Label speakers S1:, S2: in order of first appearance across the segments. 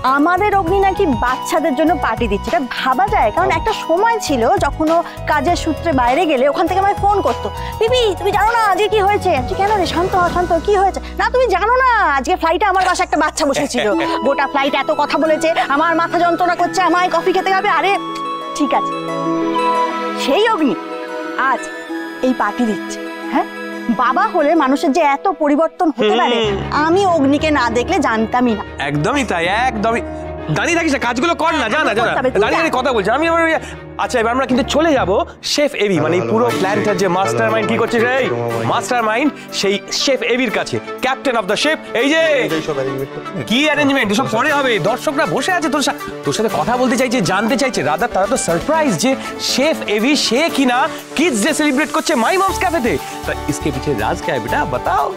S1: আমাদের অগ্নি নাকি বাচ্চাদের জন্য পার্টি দিচ্ছে, এটা ভাবা যায়? কারণ একটা সময় ছিল যখন ও কাজের সূত্রে বাইরে গেলে ওখান থেকে আমায় ফোন করতো, বিবি তুমি জানো না আজকে কি হয়েছে? কেন রে, শান্ত হ শান্ত, কি হয়েছে? না তুমি জানো না আজকে ফ্লাইটে আমার বাসায় একটা বাচ্চা বসেছিল, গোটা ফ্লাইট এত কথা বলেছে, আমার মাথা যন্ত্রণা করছে, আমায় কফি খেতে হবে। আরে ঠিক আছে, সেই অগ্নি আজ এই পার্টি দিচ্ছে। হ্যাঁ, বাবা হলে মানুষের যে এত পরিবর্তন হতে পারে আমি অগ্নিকে না দেখলে জানতামই না।
S2: একদমই তাই, একদমই। দাঁড়িয়ে থাকিস না, কাজগুলো কর না, জানা জানা দাঁড়িয়ে কথা বলছি আমি। আচ্ছা, এবার আমরা কিন্তু চলে যাব শেফ এভি, মানে পুরো প্ল্যানটার যে মাস্টার মাইন্ড, কি করছে সেই মাস্টার মাইন্ড, সেই শেফ এভির কাছে, ক্যাপ্টেন অফ দ্য শেফ। এই যে কি অ্যারেঞ্জমেন্ট, এসব পরে হবে, দর্শকরা বসে আছে তোর সাথে কথা বলতে চাইছে, জানতে চাইছে। রাদার তারা তো সারপ্রাইজ যে শেফ এভি সে কিনা কিডস ডे সেলিব্রেট করছে মাই মমস ক্যাফেতে। तो इसके पीछे राज क्या है बेटा, बताओ।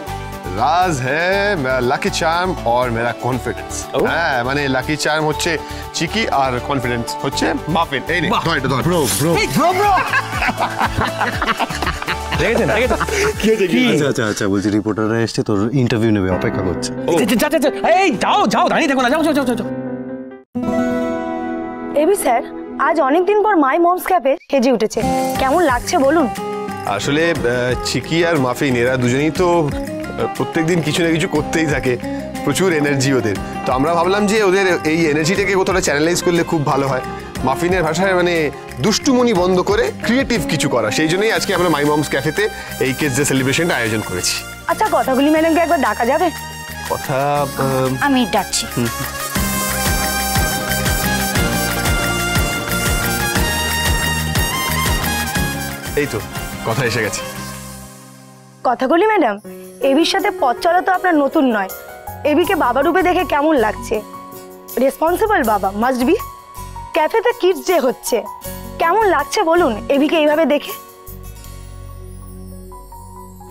S3: राज है मेरा लकी चार्म और मेरा कॉन्फिडेंस। হ্যাঁ, মানে লাকি চার্ম হচ্ছে চিকি আর কনফিডেন্স হচ্ছে মাফিন। এই নে ধর ব্রো ব্রো ব্রো।
S2: দেখেছেন কি হয়েছে? কি
S4: আচ্ছা বলছি, রিপোর্টাররা এসে তোর ইন্টারভিউ নেবে, অপেক্ষা করছে।
S2: এই যাও দাঁড়িয়ে দেখো না, যাও।
S1: এবি স্যার, আজ অনেকদিন পর মাই মমস ক্যাফে সেজে উঠেছে, কেমন লাগছে বলুন?
S3: আসলে চিকি আর মাফিন এরা দুজনেই তো প্রত্যেকদিন কিছু না কিছু করতেই থাকে, প্রচুর এনার্জি ওদের। তো আমরা ভাবলাম যে ওদের এই এনার্জিটাকে কোথাও চ্যানেলাইজ করলে খুব ভালো হয়, মাফিনের ভাষায় মানে দুষ্টুমনি বন্ধ করে ক্রিয়েটিভ কিছু করা। সেই জন্যই আজকে আমরা মাই মমস ক্যাফেতে এই কিডস ডে সেলিব্রেশনটা আয়োজন করেছি।
S1: আচ্ছা, কথাগুলি ম্যাডামকে একবার ডাকা যাবে?
S3: কথা
S1: আমি ডাকছি।
S3: এই তো কথা এসে গেছে।
S1: কথাগুলি ম্যাডাম, এবির সাথে পথ চলা তো আপনার নতুন নয়, এবিকে বাবা রূপে দেখে কেমন লাগছে? রেসপন্সিবল বাবা মাস্ট বি। ক্যাফেতে কিডস ডে হচ্ছে, কেমন লাগছে বলুন এবিকে এইভাবে দেখে?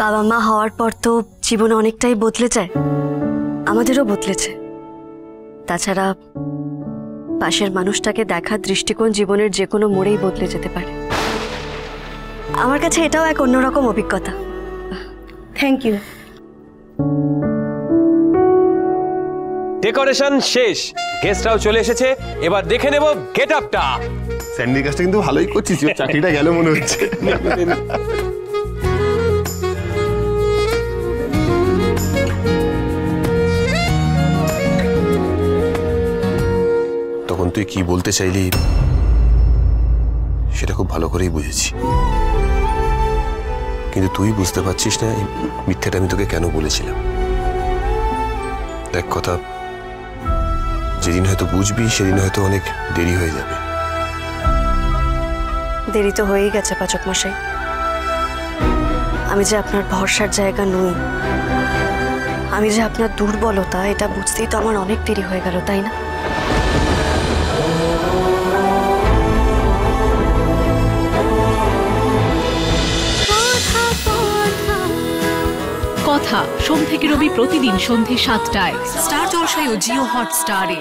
S5: বাবা মা হওয়ার পর তো জীবনে অনেকটাই বদলে যায়, আমাদেরও বদলেছে। তাছাড়া পাশের মানুষটাকে দেখার দৃষ্টিকোণ জীবনের যে কোনো মোড়েই বদলে যেতে পারে। আমার কাছে এটাও এক অন্যরকম অভিজ্ঞতা।
S1: Thank you.
S2: ডেকোরেশন শেষ, গেস্টরাও চলে এসেছে, এবার দেখে নেব গেট আপটা।
S3: স্যান্ডির কাজটা কিন্তু ভালোই করছিস, চাকরিটা গেল মনে হচ্ছে। তখন তুই কি বলতে চাইলি সেটা খুব ভালো করেই বুঝেছি, কিন্তু তুই বুঝতে পারছিস না এই মিথ্যাটা আমি তোকে কেন বলেছিলাম। দেখ, কথা যেদিন হয়তো বুঝবি সেদিন হয়তো অনেক দেরি হয়ে যাবে।
S5: দেরি তো হয়েই গেছে পাচক মশাই। আমি যে আপনার ভরসার জায়গা নই, আমি যে আপনার দুর্বলতা, এটা বুঝতেই তো আমার অনেক দেরি হয়ে গেল, তাই না?
S6: কথা সোম থেকে রবি প্রতিদিন সন্ধ্যে ৭টায় স্টার জলসায় ও জিও হটস্টারে।